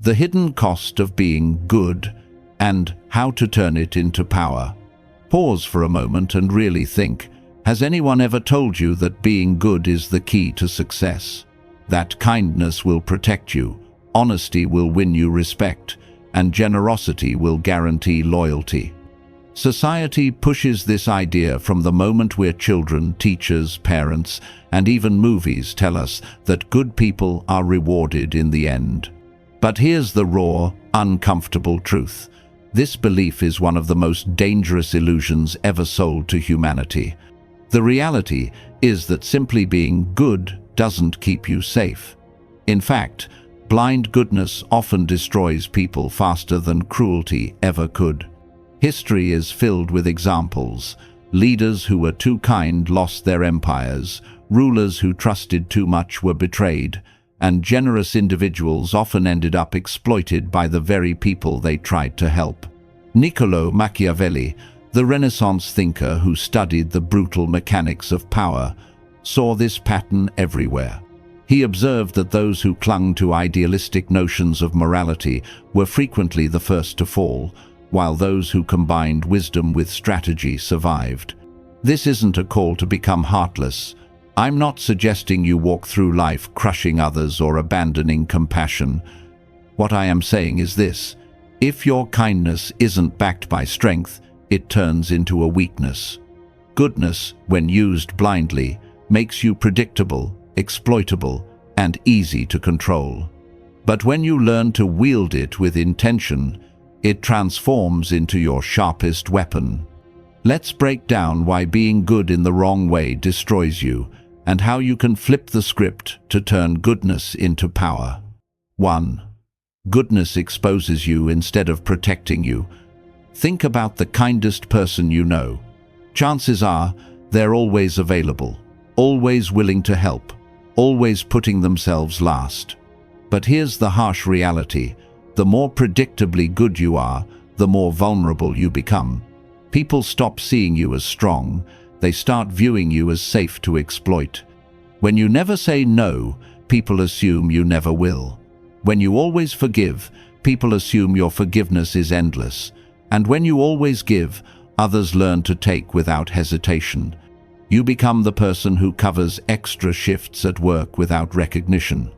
The hidden cost of being good and how to turn it into power. Pause for a moment and really think. Has anyone ever told you that being good is the key to success? That kindness will protect you, honesty will win you respect, and generosity will guarantee loyalty. Society pushes this idea from the moment we're children. Teachers, parents, and even movies tell us that good people are rewarded in the end. But here's the raw, uncomfortable truth. This belief is one of the most dangerous illusions ever sold to humanity. The reality is that simply being good doesn't keep you safe. In fact, blind goodness often destroys people faster than cruelty ever could. History is filled with examples. Leaders who were too kind lost their empires, rulers who trusted too much were betrayed, and generous individuals often ended up exploited by the very people they tried to help. Niccolo Machiavelli, the Renaissance thinker who studied the brutal mechanics of power, saw this pattern everywhere. He observed that those who clung to idealistic notions of morality were frequently the first to fall, while those who combined wisdom with strategy survived. This isn't a call to become heartless. I'm not suggesting you walk through life crushing others or abandoning compassion. What I am saying is this: if your kindness isn't backed by strength, it turns into a weakness. Goodness, when used blindly, makes you predictable, exploitable, and easy to control. But when you learn to wield it with intention, it transforms into your sharpest weapon. Let's break down why being good in the wrong way destroys you, and how you can flip the script to turn goodness into power. 1. Goodness exposes you instead of protecting you. Think about the kindest person you know. Chances are they're always available, always willing to help, always putting themselves last. But here's the harsh reality: the more predictably good you are, the more vulnerable you become. People stop seeing you as strong, they start viewing you as safe to exploit. When you never say no, people assume you never will. When you always forgive, people assume your forgiveness is endless. And when you always give, others learn to take without hesitation. You become the person who covers extra shifts at work without recognition,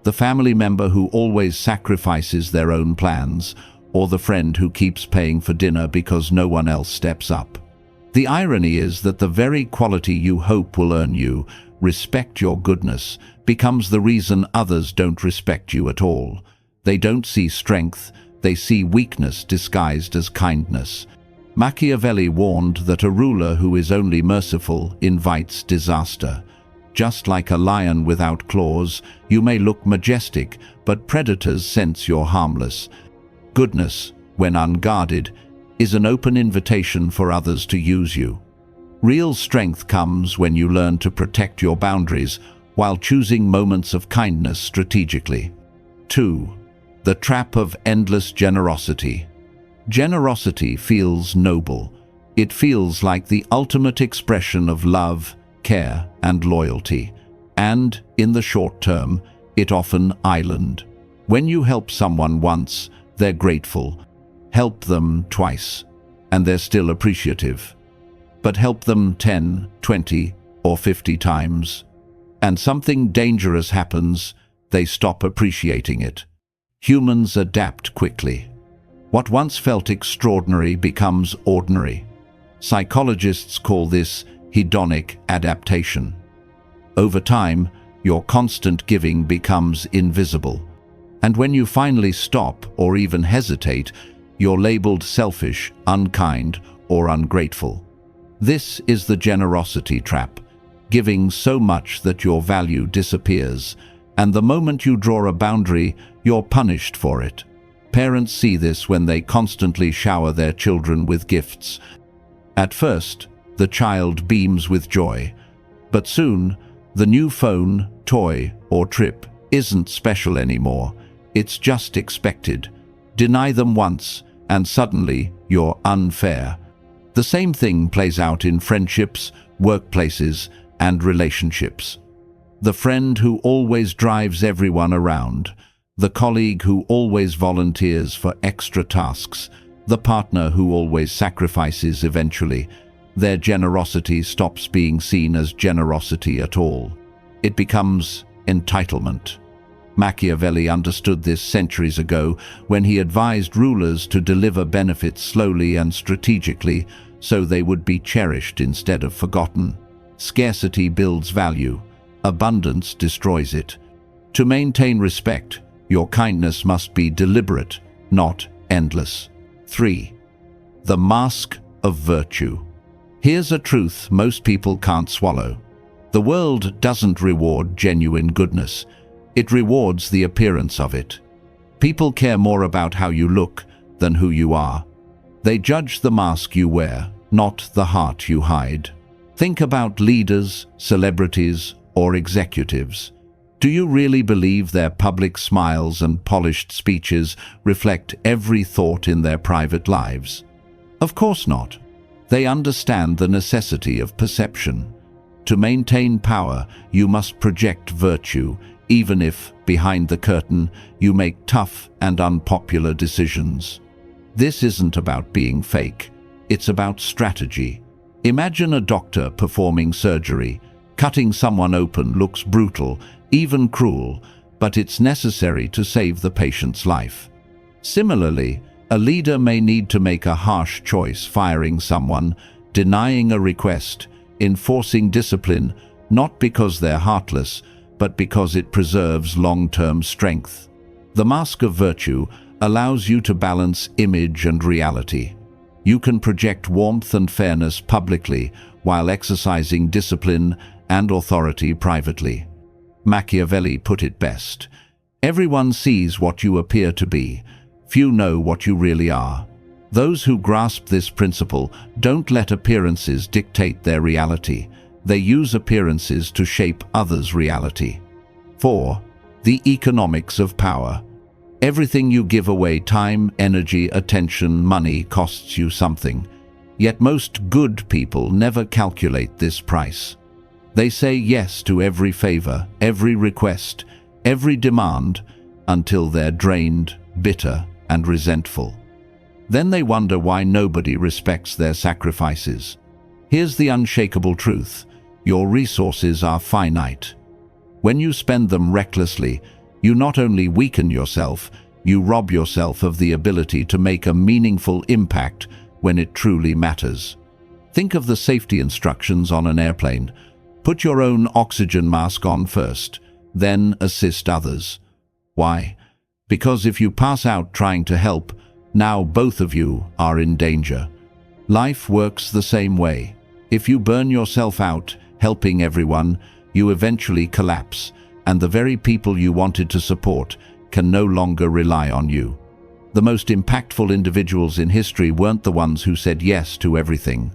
the family member who always sacrifices their own plans, or the friend who keeps paying for dinner because no one else steps up. The irony is that the very quality you hope will earn you, respect your goodness, becomes the reason others don't respect you at all. They don't see strength, they see weakness disguised as kindness. Machiavelli warned that a ruler who is only merciful invites disaster. Just like a lion without claws, you may look majestic, but predators sense you're harmless. Goodness, when unguarded, is an open invitation for others to use you. Real strength comes when you learn to protect your boundaries while choosing moments of kindness strategically. 2. The trap of endless generosity. Generosity feels noble. It feels like the ultimate expression of love, care, and loyalty. And, in the short term, it often island. When you help someone once, they're grateful. Help them twice, and they're still appreciative. But help them 10, 20, or 50 times, and something dangerous happens. They stop appreciating it. Humans adapt quickly. What once felt extraordinary becomes ordinary. Psychologists call this hedonic adaptation. Over time, your constant giving becomes invisible. And when you finally stop or even hesitate, you're labeled selfish, unkind, or ungrateful. This is the generosity trap, giving so much that your value disappears, and the moment you draw a boundary, you're punished for it. Parents see this when they constantly shower their children with gifts. At first, the child beams with joy, but soon, the new phone, toy, or trip isn't special anymore. It's just expected. Deny them once, and suddenly you're unfair. The same thing plays out in friendships, workplaces, and relationships. The friend who always drives everyone around, the colleague who always volunteers for extra tasks, the partner who always sacrifices eventually. Their generosity stops being seen as generosity at all. It becomes entitlement. Machiavelli understood this centuries ago when he advised rulers to deliver benefits slowly and strategically so they would be cherished instead of forgotten. Scarcity builds value. Abundance destroys it. To maintain respect, your kindness must be deliberate, not endless. 3. The mask of virtue. Here's a truth most people can't swallow. The world doesn't reward genuine goodness. It rewards the appearance of it. People care more about how you look than who you are. They judge the mask you wear, not the heart you hide. Think about leaders, celebrities, or executives. Do you really believe their public smiles and polished speeches reflect every thought in their private lives? Of course not. They understand the necessity of perception. To maintain power, you must project virtue, even if, behind the curtain, you make tough and unpopular decisions. This isn't about being fake. It's about strategy. Imagine a doctor performing surgery. Cutting someone open looks brutal, even cruel, but it's necessary to save the patient's life. Similarly, a leader may need to make a harsh choice, firing someone, denying a request, enforcing discipline, not because they're heartless, but because it preserves long-term strength. The mask of virtue allows you to balance image and reality. You can project warmth and fairness publicly while exercising discipline and authority privately. Machiavelli put it best. Everyone sees what you appear to be. Few know what you really are. Those who grasp this principle don't let appearances dictate their reality. They use appearances to shape others' reality. 4. The economics of power. Everything you give away, time, energy, attention, money, costs you something. Yet most good people never calculate this price. They say yes to every favor, every request, every demand, until they're drained, bitter, and resentful. Then they wonder why nobody respects their sacrifices. Here's the unshakable truth. Your resources are finite. When you spend them recklessly, you not only weaken yourself, you rob yourself of the ability to make a meaningful impact when it truly matters. Think of the safety instructions on an airplane. Put your own oxygen mask on first, then assist others. Why? Because if you pass out trying to help, now both of you are in danger. Life works the same way. If you burn yourself out helping everyone, you eventually collapse, and the very people you wanted to support can no longer rely on you. The most impactful individuals in history weren't the ones who said yes to everything.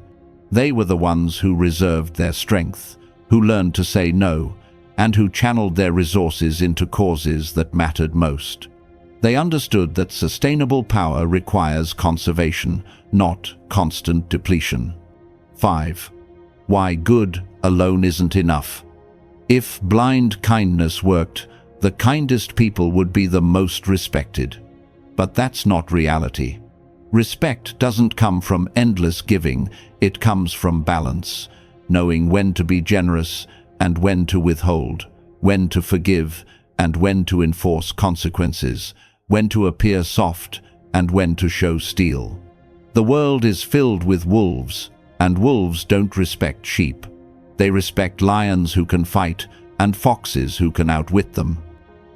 They were the ones who reserved their strength, who learned to say no, and who channeled their resources into causes that mattered most. They understood that sustainable power requires conservation, not constant depletion. 5. Why good alone isn't enough. If blind kindness worked, the kindest people would be the most respected. But that's not reality. Respect doesn't come from endless giving, it comes from balance, knowing when to be generous and when to withhold, when to forgive and when to enforce consequences, when to appear soft and when to show steel. The world is filled with wolves, and wolves don't respect sheep. They respect lions who can fight and foxes who can outwit them.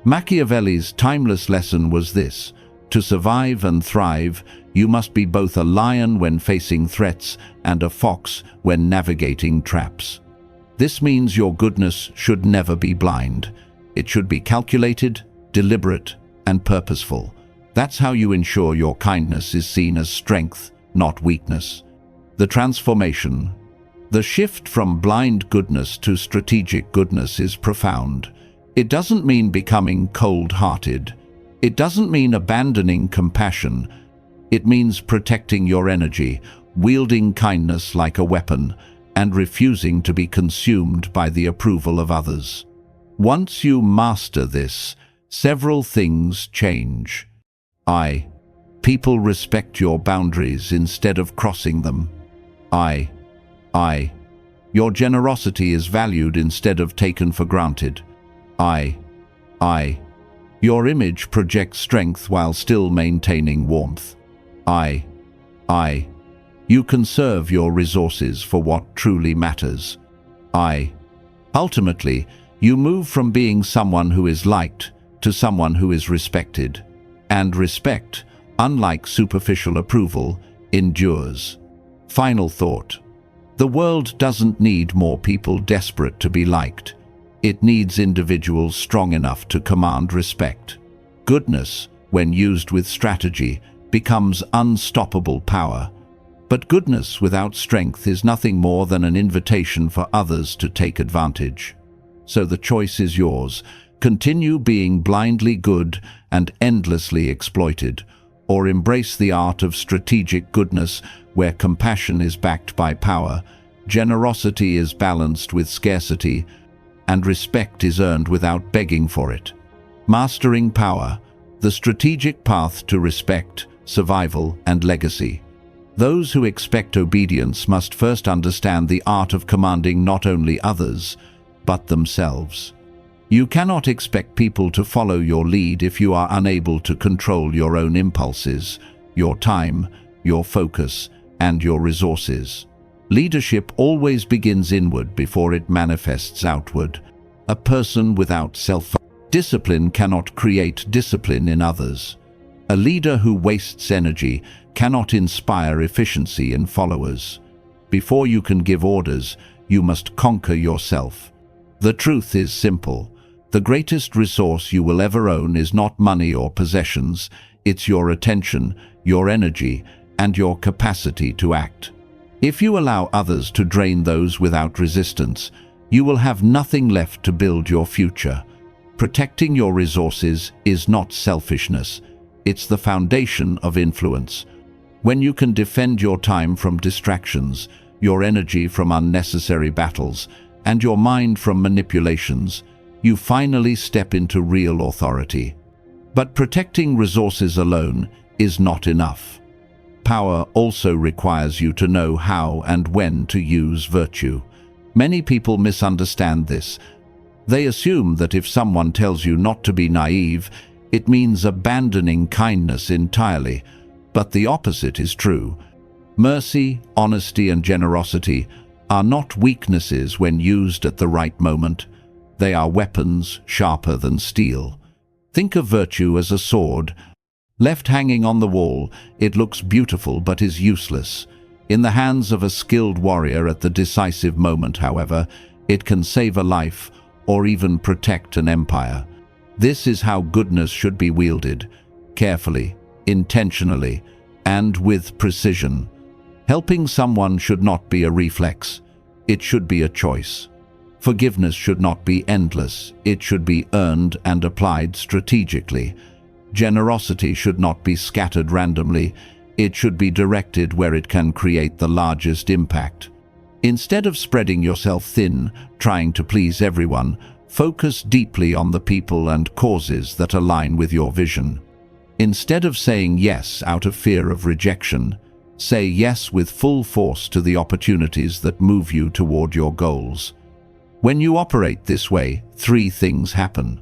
Machiavelli's timeless lesson was this: to survive and thrive, you must be both a lion when facing threats and a fox when navigating traps. This means your goodness should never be blind. It should be calculated, deliberate, and purposeful. That's how you ensure your kindness is seen as strength, not weakness. The transformation. The shift from blind goodness to strategic goodness is profound. It doesn't mean becoming cold-hearted. It doesn't mean abandoning compassion. It means protecting your energy, wielding kindness like a weapon, and refusing to be consumed by the approval of others. Once you master this, several things change. I. People respect your boundaries instead of crossing them. I. Your generosity is valued instead of taken for granted. I. Your image projects strength while still maintaining warmth. I. You conserve your resources for what truly matters. I. Ultimately, you move from being someone who is liked to someone who is respected. And respect, unlike superficial approval, endures. Final thought. The world doesn't need more people desperate to be liked. It needs individuals strong enough to command respect. Goodness, when used with strategy, becomes unstoppable power. But goodness without strength is nothing more than an invitation for others to take advantage. So the choice is yours. Continue being blindly good and endlessly exploited, or embrace the art of strategic goodness where compassion is backed by power, generosity is balanced with scarcity, and respect is earned without begging for it. Mastering power, the strategic path to respect, survival, and legacy. Those who expect obedience must first understand the art of commanding not only others, but themselves. You cannot expect people to follow your lead if you are unable to control your own impulses, your time, your focus, and your resources. Leadership always begins inward before it manifests outward. A person without self-discipline cannot create discipline in others. A leader who wastes energy cannot inspire efficiency in followers. Before you can give orders, you must conquer yourself. The truth is simple. The greatest resource you will ever own is not money or possessions, it's your attention, your energy, and your capacity to act. If you allow others to drain those without resistance, you will have nothing left to build your future. Protecting your resources is not selfishness, it's the foundation of influence. When you can defend your time from distractions, your energy from unnecessary battles, and your mind from manipulations, you finally step into real authority. But protecting resources alone is not enough. Power also requires you to know how and when to use virtue. Many people misunderstand this. They assume that if someone tells you not to be naive, it means abandoning kindness entirely. But the opposite is true. Mercy, honesty, and generosity are not weaknesses when used at the right moment. They are weapons sharper than steel. Think of virtue as a sword. Left hanging on the wall, it looks beautiful but is useless. In the hands of a skilled warrior at the decisive moment, however, it can save a life or even protect an empire. This is how goodness should be wielded, carefully, intentionally, and with precision. Helping someone should not be a reflex. It should be a choice. Forgiveness should not be endless. It should be earned and applied strategically. Generosity should not be scattered randomly. It should be directed where it can create the largest impact. Instead of spreading yourself thin, trying to please everyone, focus deeply on the people and causes that align with your vision. Instead of saying yes out of fear of rejection, say yes with full force to the opportunities that move you toward your goals. When you operate this way, three things happen.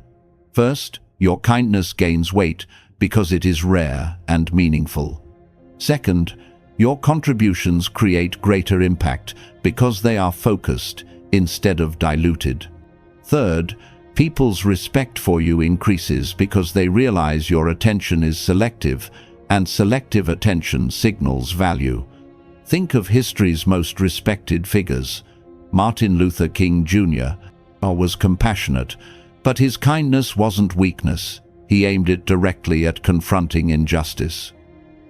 First, your kindness gains weight because it is rare and meaningful. Second, your contributions create greater impact because they are focused instead of diluted. Third, people's respect for you increases because they realize your attention is selective, and selective attention signals value. Think of history's most respected figures. Martin Luther King Jr. was compassionate, but his kindness wasn't weakness. He aimed it directly at confronting injustice.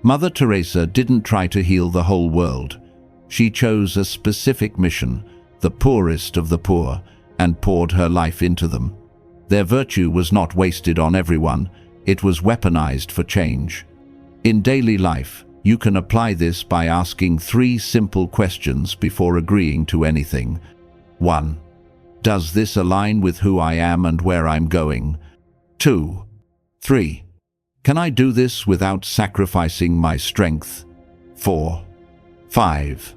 Mother Teresa didn't try to heal the whole world. She chose a specific mission, the poorest of the poor, and poured her life into them. Their virtue was not wasted on everyone, it was weaponized for change. In daily life, you can apply this by asking three simple questions before agreeing to anything. 1. Does this align with who I am and where I'm going? 2. 3. Can I do this without sacrificing my strength? 4. 5.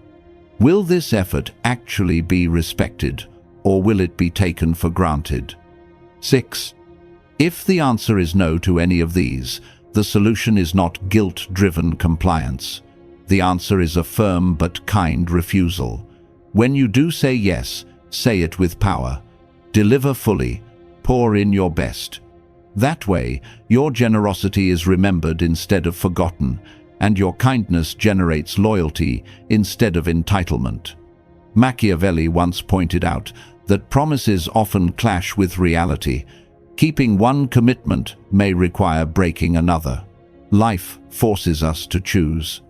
Will this effort actually be respected, or will it be taken for granted? 6. If the answer is no to any of these, the solution is not guilt-driven compliance. The answer is a firm but kind refusal. When you do say yes, say it with power. Deliver fully. Pour in your best. That way, your generosity is remembered instead of forgotten, and your kindness generates loyalty instead of entitlement. Machiavelli once pointed out that promises often clash with reality. Keeping one commitment may require breaking another. Life forces us to choose.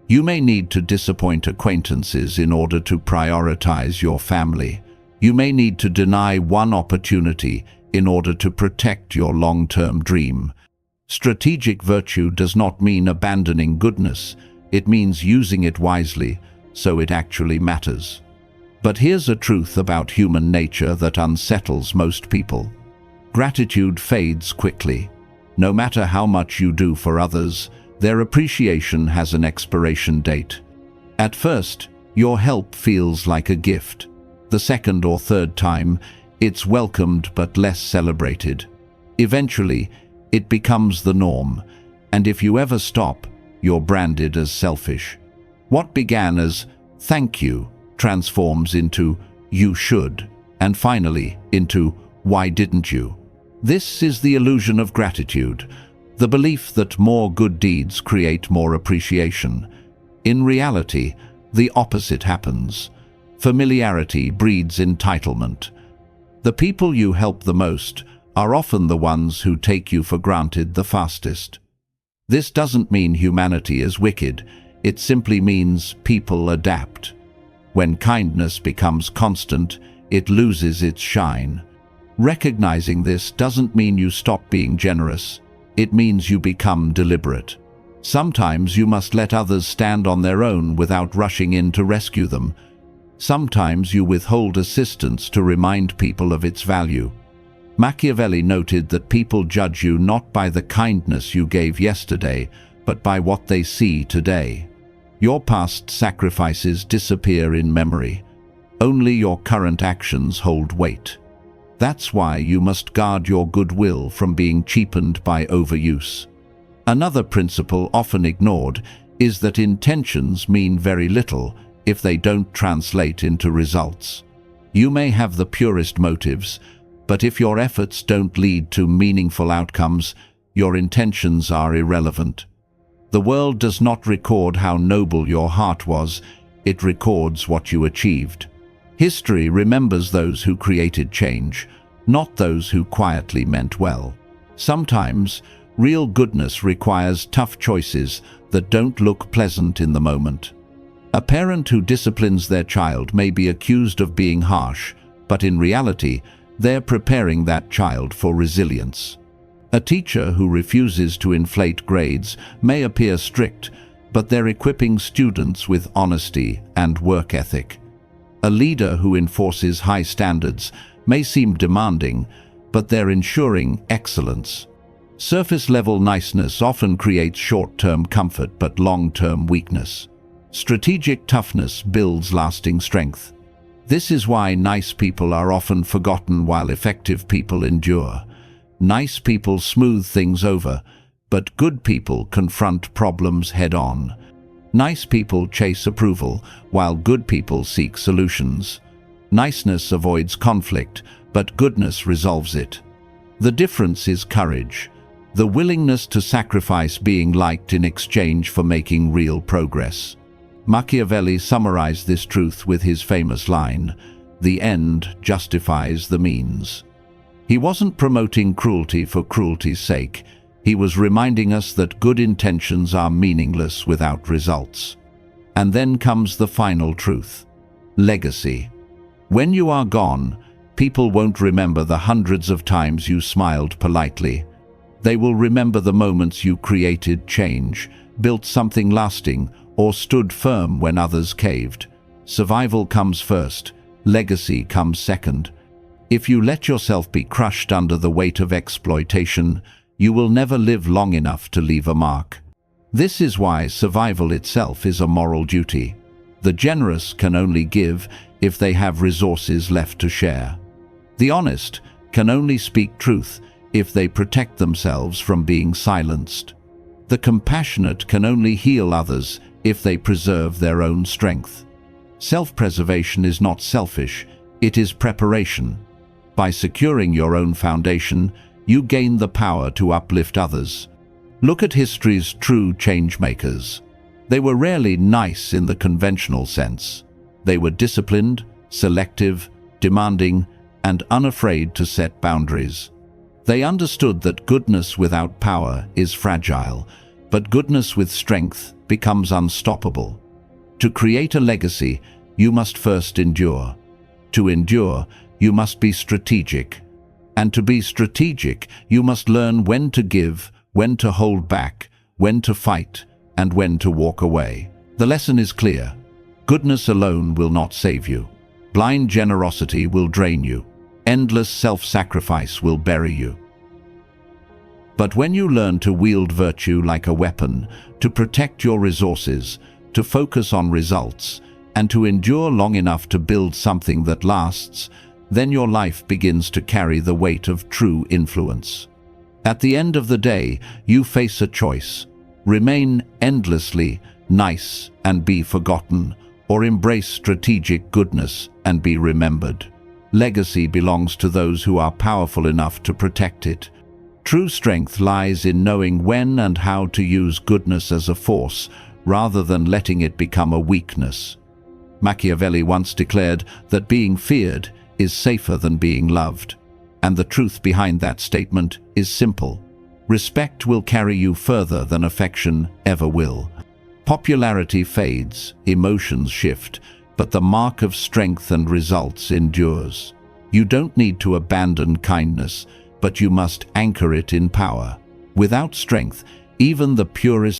You may need to disappoint acquaintances in order to prioritize your family. You may need to deny one opportunity in order to protect your long-term dream. Strategic virtue does not mean abandoning goodness. It means using it wisely, so it actually matters. But here's a truth about human nature that unsettles most people. Gratitude fades quickly. No matter how much you do for others, their appreciation has an expiration date. At first, your help feels like a gift. The second or third time, it's welcomed but less celebrated. Eventually, it becomes the norm, and if you ever stop, you're branded as selfish. What began as "thank you" transforms into "you should," and finally into "why didn't you?" This is the illusion of gratitude, the belief that more good deeds create more appreciation. In reality, the opposite happens. Familiarity breeds entitlement. The people you help the most are often the ones who take you for granted the fastest. This doesn't mean humanity is wicked. It simply means people adapt. When kindness becomes constant, it loses its shine. Recognizing this doesn't mean you stop being generous. It means you become deliberate. Sometimes you must let others stand on their own without rushing in to rescue them. Sometimes you withhold assistance to remind people of its value. Machiavelli noted that people judge you not by the kindness you gave yesterday, but by what they see today. Your past sacrifices disappear in memory. Only your current actions hold weight. That's why you must guard your goodwill from being cheapened by overuse. Another principle often ignored is that intentions mean very little if they don't translate into results. You may have the purest motives, but if your efforts don't lead to meaningful outcomes, your intentions are irrelevant. The world does not record how noble your heart was, it records what you achieved. History remembers those who created change, not those who quietly meant well. Sometimes, real goodness requires tough choices that don't look pleasant in the moment. A parent who disciplines their child may be accused of being harsh, but in reality, they're preparing that child for resilience. A teacher who refuses to inflate grades may appear strict, but they're equipping students with honesty and work ethic. A leader who enforces high standards may seem demanding, but they're ensuring excellence. Surface-level niceness often creates short-term comfort but long-term weakness. Strategic toughness builds lasting strength. This is why nice people are often forgotten while effective people endure. Nice people smooth things over, but good people confront problems head-on. Nice people chase approval, while good people seek solutions. Niceness avoids conflict, but goodness resolves it. The difference is courage, the willingness to sacrifice being liked in exchange for making real progress. Machiavelli summarized this truth with his famous line, "The end justifies the means." He wasn't promoting cruelty for cruelty's sake. He was reminding us that good intentions are meaningless without results. And then comes the final truth: legacy. When you are gone, people won't remember the hundreds of times you smiled politely. They will remember the moments you created change, built something lasting, or stood firm when others caved. Survival comes first, legacy comes second. If you let yourself be crushed under the weight of exploitation, you will never live long enough to leave a mark. This is why survival itself is a moral duty. The generous can only give if they have resources left to share. The honest can only speak truth if they protect themselves from being silenced. The compassionate can only heal others if they preserve their own strength. Self-preservation is not selfish, it is preparation. By securing your own foundation, you gain the power to uplift others. Look at history's true change-makers. They were rarely nice in the conventional sense. They were disciplined, selective, demanding, and unafraid to set boundaries. They understood that goodness without power is fragile, but goodness with strength becomes unstoppable. To create a legacy, you must first endure. To endure, you must be strategic. And to be strategic, you must learn when to give, when to hold back, when to fight, and when to walk away. The lesson is clear. Goodness alone will not save you. Blind generosity will drain you. Endless self-sacrifice will bury you. But when you learn to wield virtue like a weapon, to protect your resources, to focus on results, and to endure long enough to build something that lasts, then your life begins to carry the weight of true influence. At the end of the day, you face a choice: remain endlessly nice and be forgotten, or embrace strategic goodness and be remembered. Legacy belongs to those who are powerful enough to protect it. True strength lies in knowing when and how to use goodness as a force, rather than letting it become a weakness. Machiavelli once declared that being feared is safer than being loved. And the truth behind that statement is simple. Respect will carry you further than affection ever will. Popularity fades, emotions shift, but the mark of strength and results endures. You don't need to abandon kindness, but you must anchor it in power. Without strength, even the purest